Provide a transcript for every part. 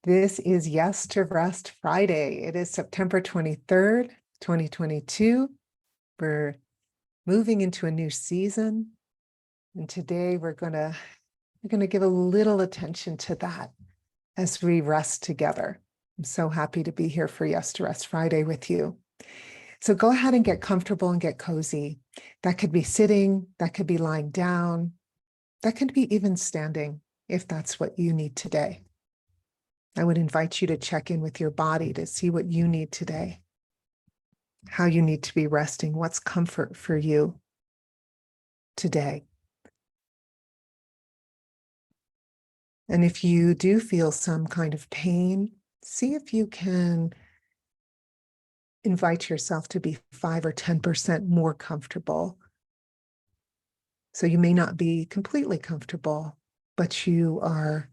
This is Yes to Rest Friday. It is September 23rd, 2022. We're moving into a new season. And today we're gonna give a little attention to that as we rest together. I'm so happy to be here for Yes to Rest Friday with you. So go ahead and get comfortable and get cozy. That could be sitting, that could be lying down, that could be even standing if that's what you need today. I would invite you to check in with your body to see what you need today, how you need to be resting, what's comfort for you today. And if you do feel some kind of pain, see if you can invite yourself to be 5 or 10% more comfortable. So you may not be completely comfortable, but you are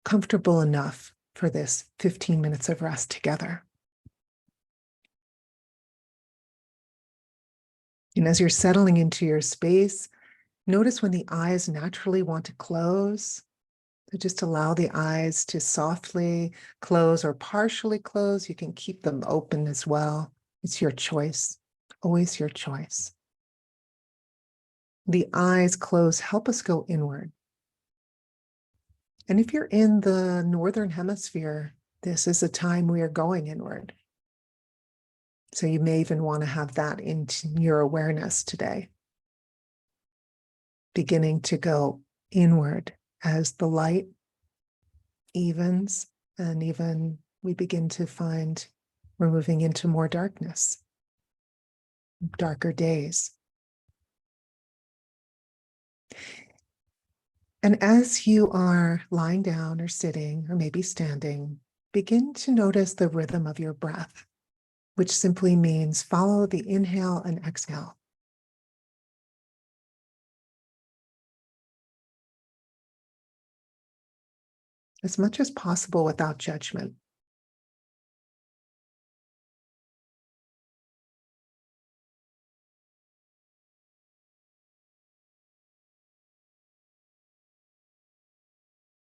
comfortable enough for this 15 minutes of rest together. And as you're settling into your space, notice when the eyes naturally want to close. So just allow the eyes to softly close or partially close. You can keep them open as well. It's your choice, always your choice. The eyes close, help us go inward. And if you're in the Northern Hemisphere, this is a time we are going inward. So you may even want to have that into your awareness today. Beginning to go inward as the light evens, and even we begin to find we're moving into more darkness, darker days. And as you are lying down or sitting or maybe standing, begin to notice the rhythm of your breath, which simply means follow the inhale and exhale. As much as possible without judgment.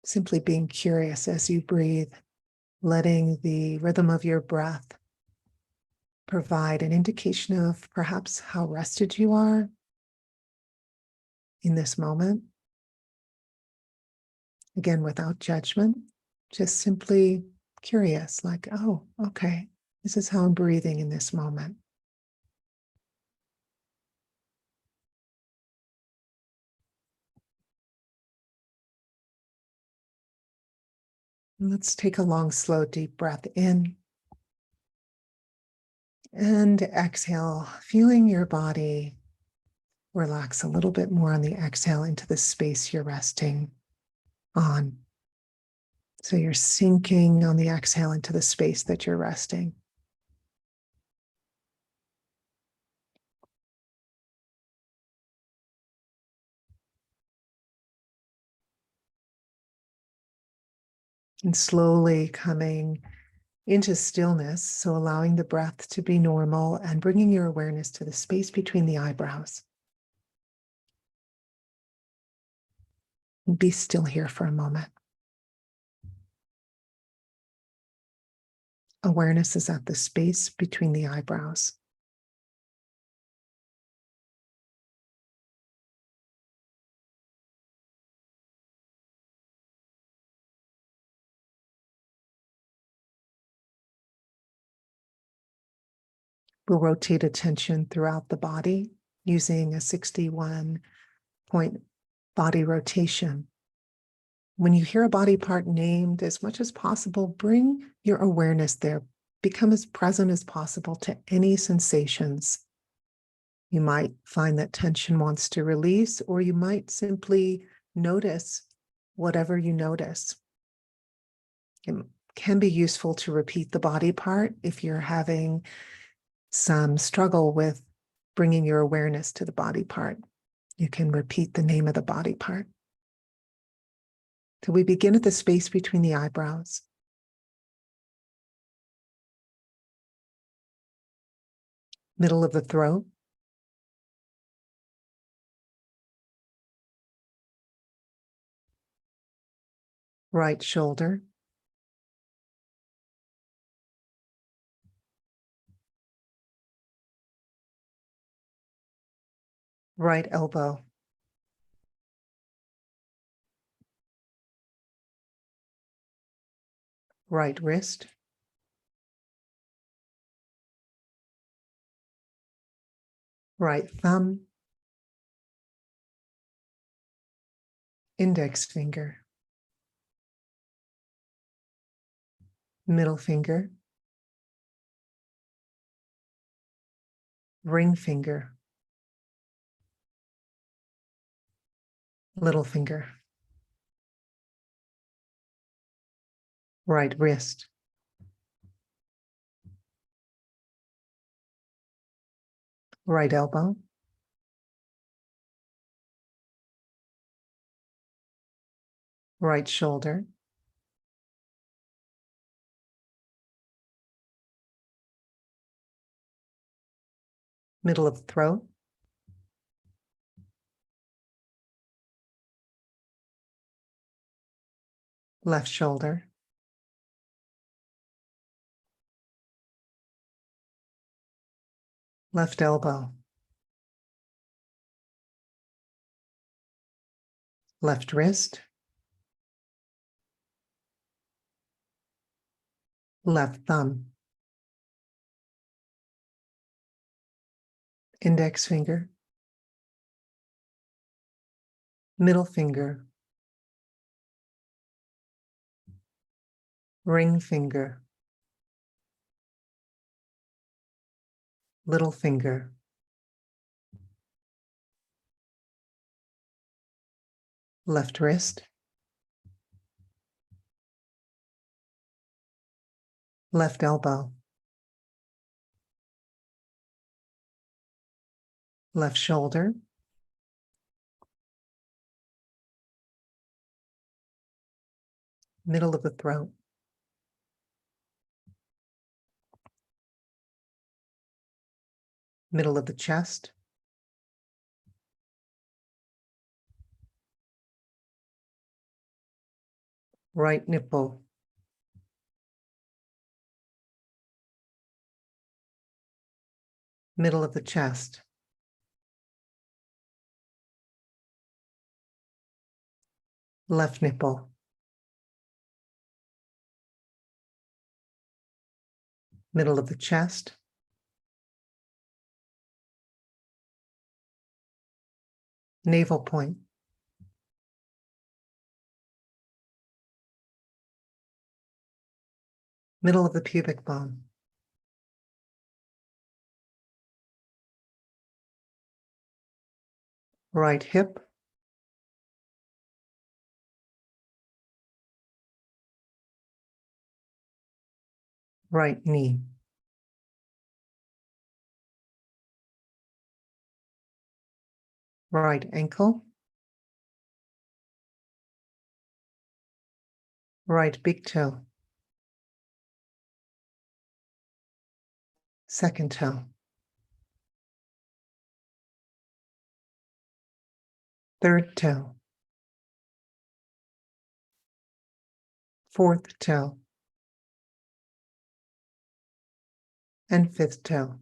Simply being curious as you breathe, letting the rhythm of your breath provide an indication of perhaps how rested you are in this moment. Again, without judgment, just simply curious, like, oh, okay, this is how I'm breathing in this moment. And let's take a long, slow, deep breath in. And exhale, feeling your body relax a little bit more on the exhale into the space you're resting on. So you're sinking on the exhale into the space that you're resting. And slowly coming into stillness, so allowing the breath to be normal and bringing your awareness to the space between the eyebrows. Be still here for a moment. Awareness is at the space between the eyebrows. We'll rotate attention throughout the body using a 61-point body rotation. When you hear a body part named, as much as possible, bring your awareness there. Become as present as possible to any sensations. You might find that tension wants to release, or you might simply notice whatever you notice. It can be useful to repeat the body part if you're having some struggle with bringing your awareness to the body part. You can repeat the name of the body part. So we begin at the space between the eyebrows. Middle of the throat. Right shoulder. Right elbow. Right wrist. Right thumb. Index finger. Middle finger. Ring finger. Little finger. Right wrist. Right elbow. Right shoulder. Middle of the throat. Left shoulder. Left elbow. Left wrist. Left thumb. Index finger. Middle finger. Ring finger. Little finger. Left wrist. Left elbow. Left shoulder. Middle of the throat. Middle of the chest. Right nipple. Middle of the chest. Left nipple. Middle of the chest. Navel point. Middle of the pubic bone. Right hip. Right knee. Right ankle. Right big toe. Second toe. Third toe. Fourth toe. And fifth toe.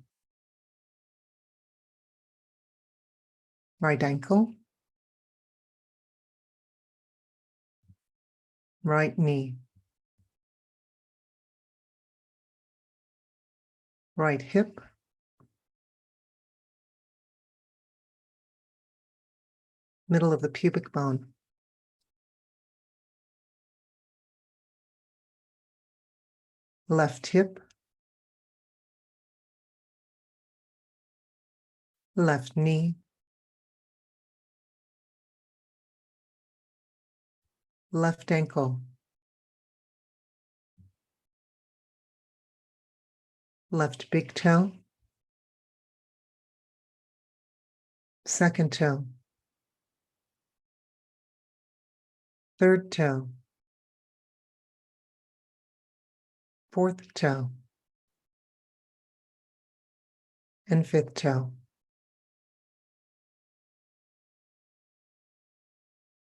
Right ankle. Right knee. Right hip. Middle of the pubic bone. Left hip. Left knee. Left ankle. Left big toe. Second toe. Third toe. Fourth toe. And fifth toe.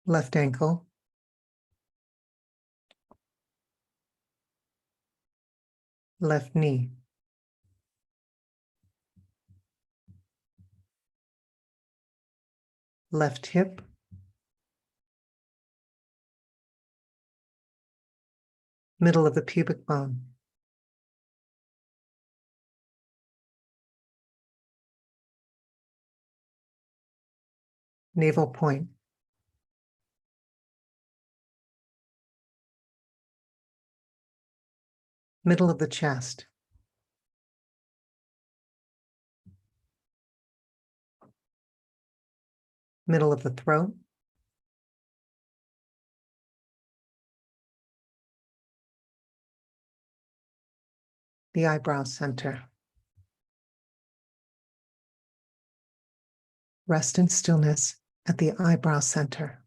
Left ankle. Left knee. left hip, middle of the pubic bone, navel point, middle of the chest, middle of the throat, the eyebrow center. Rest in stillness at the eyebrow center.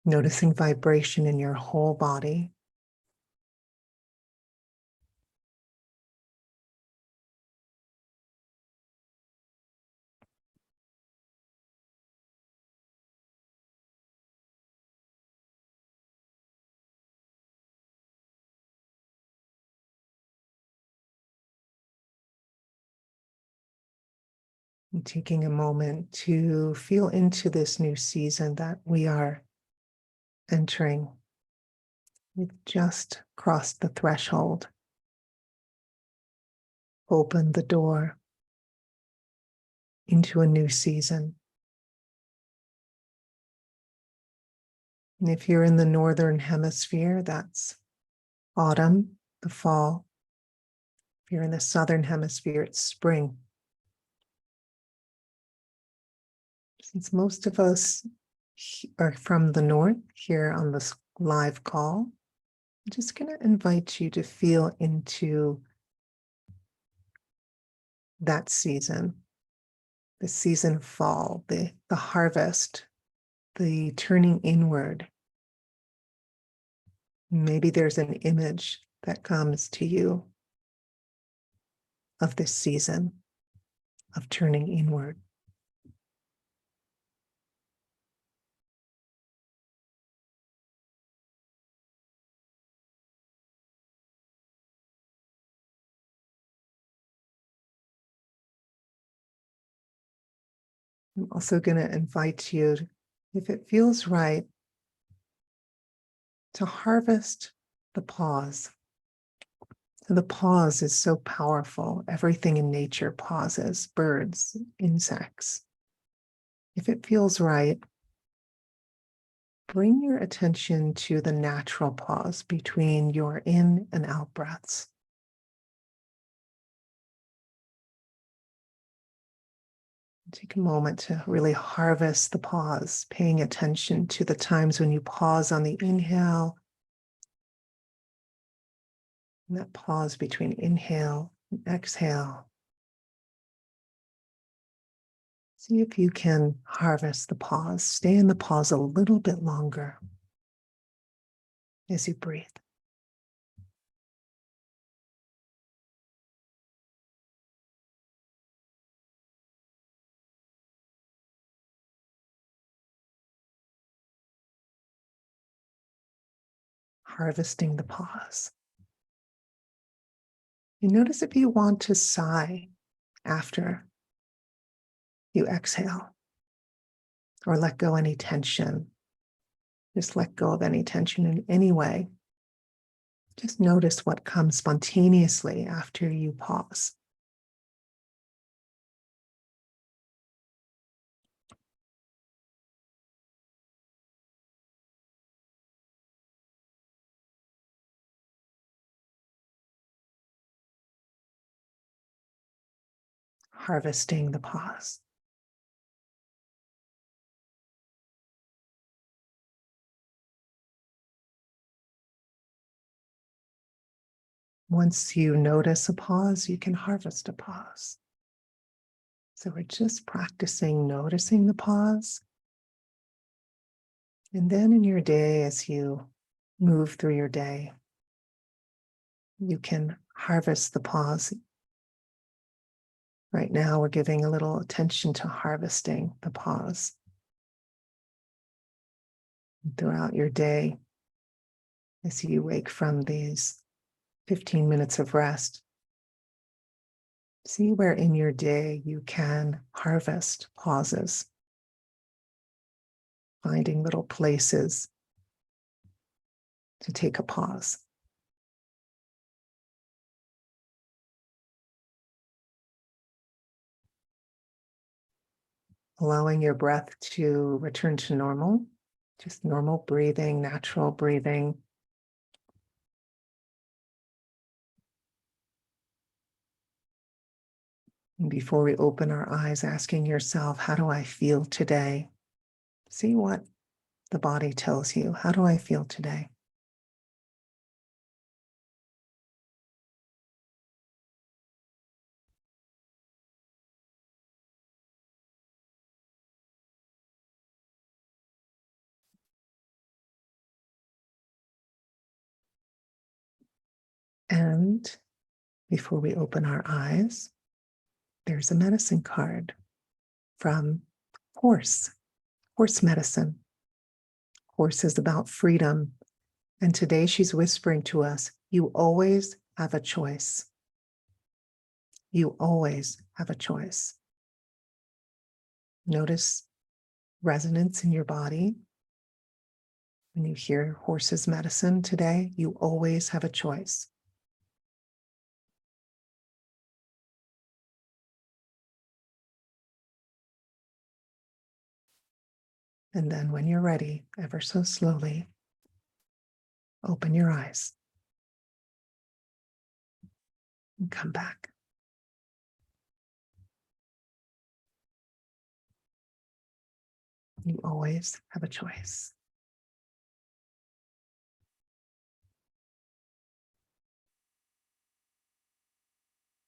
Noticing vibration in your whole body. And taking a moment to feel into this new season that we are entering. We've just crossed the threshold. Opened the door into a new season. And if you're in the northern hemisphere, that's autumn, the fall. If you're in the southern hemisphere, it's spring. Since most of us are from the north here on this live call, I'm just going to invite you to feel into that season, the season of fall, the harvest, the turning inward. Maybe there's an image that comes to you of this season of turning inward. I'm also going to invite you, if it feels right, to harvest the pause. The pause is so powerful. Everything in nature pauses, birds, insects. If it feels right, bring your attention to the natural pause between your in and out breaths. Take a moment to really harvest the pause, paying attention to the times when you pause on the inhale, and that pause between inhale and exhale. See if you can harvest the pause. Stay in the pause a little bit longer as you breathe. Harvesting the pause. You notice if you want to sigh after you exhale or let go any tension. Just let go of any tension in any way. Just notice what comes spontaneously after you pause. Harvesting the pause. Once you notice a pause, you can harvest a pause. So we're just practicing noticing the pause. And then in your day, as you move through your day, you can harvest the pause. Right now, we're giving a little attention to harvesting the pause. throughout your day, as you wake from these 15 minutes of rest, see where in your day you can harvest pauses, finding little places to take a pause. Allowing your breath to return to normal, just normal breathing, natural breathing. And before we open our eyes, asking yourself, how do I feel today? See what the body tells you. How do I feel today? And before we open our eyes, there's a medicine card from Horse medicine. Horse is about freedom. And today she's whispering to us, you always have a choice. You always have a choice. Notice resonance in your body. When you hear Horse's medicine today, you always have a choice. And then when you're ready, ever so slowly, open your eyes and come back. You always have a choice.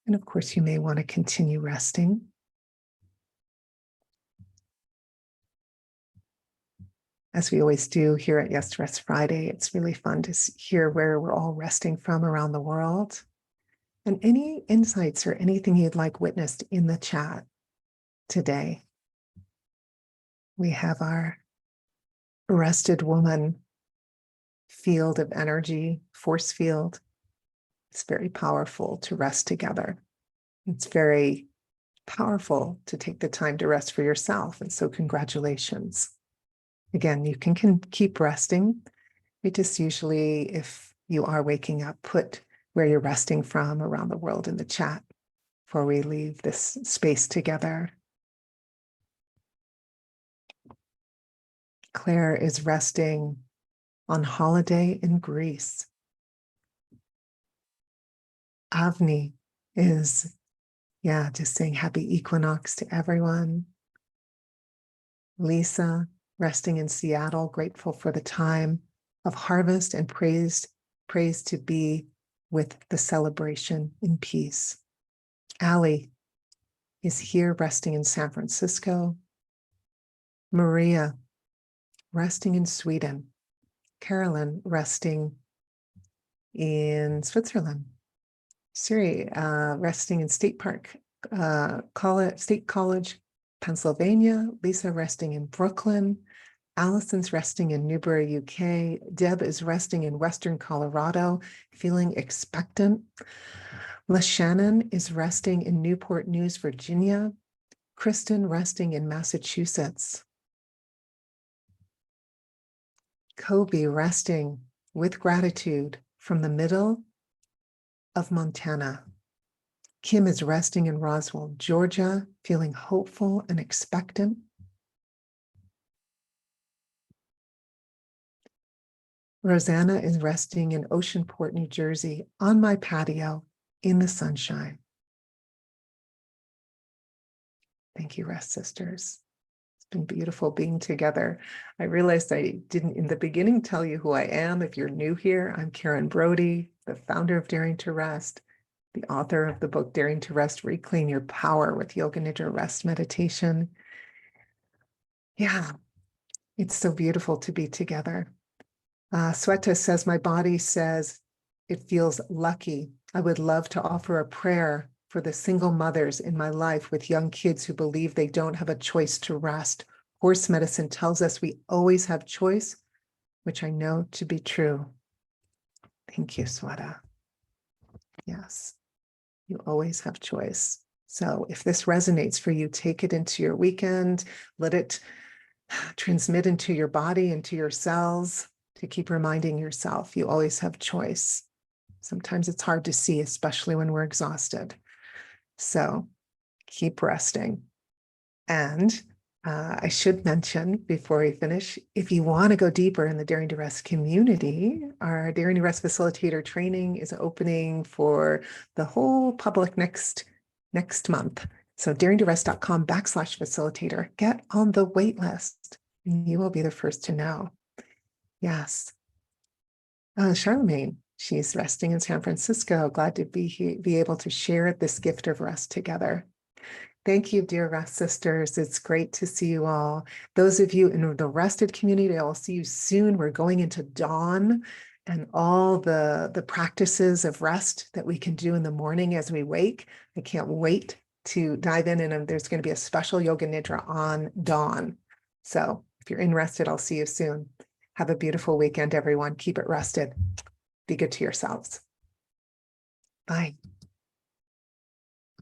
And of course, you may want to continue resting. As we always do here at Yes Rest Friday, it's really fun to hear where we're all resting from around the world. And any insights or anything you'd like witnessed in the chat today. We have our rested woman field of energy, force field. It's very powerful to rest together. It's very powerful to take the time to rest for yourself. And so congratulations. Again, you can keep resting. We just usually, if you are waking up, put where you're resting from around the world in the chat before we leave this space together. Claire is resting on holiday in Greece. Avni is, just saying happy equinox to everyone. Lisa, resting in Seattle, grateful for the time of harvest and praised to be with the celebration in peace. Allie is here resting in San Francisco. Maria, resting in Sweden. Carolyn, resting in Switzerland. Siri, resting in State College, Pennsylvania. Lisa, resting in Brooklyn. Allison's resting in Newbury, UK. Deb is resting in Western Colorado, feeling expectant. LaShannon is resting in Newport News, Virginia. Kristen resting in Massachusetts. Kobe resting with gratitude from the middle of Montana. Kim is resting in Roswell, Georgia, feeling hopeful and expectant. Rosanna is resting in Oceanport, New Jersey, on my patio in the sunshine. Thank you, Rest Sisters. It's been beautiful being together. I realized I didn't in the beginning tell you who I am. If you're new here, I'm Karen Brody, the founder of Daring to Rest, the author of the book Daring to Rest, Reclaim Your Power with Yoga Nidra Rest Meditation. Yeah, it's so beautiful to be together. Sweta says, my body says it feels lucky. I would love to offer a prayer for the single mothers in my life with young kids who believe they don't have a choice to rest. Horse medicine tells us we always have choice. which I know to be true. Thank you, Sweta. Yes, you always have choice. So if this resonates for you, take it into your weekend, let it transmit into your body, into your cells, to keep reminding yourself you always have choice. Sometimes it's hard to see, especially when we're exhausted. So keep resting. And I should mention before we finish, if you want to go deeper in the Daring to Rest community, our Daring to Rest facilitator training is opening for the whole public next month. So daringtorest.com/facilitator. Get on the wait list and you will be the first to know. Yes. Charlemagne, she's resting in San Francisco. Glad to be able to share this gift of rest together. Thank you, dear Rest Sisters. It's great to see you all. Those of you in the rested community, I'll see you soon. We're going into dawn and all the practices of rest that we can do in the morning as we wake. I can't wait to dive in, and there's going to be a special yoga nidra on dawn. So if you're in rested, I'll see you soon. Have a beautiful weekend, everyone. Keep it rested. Be good to yourselves. Bye.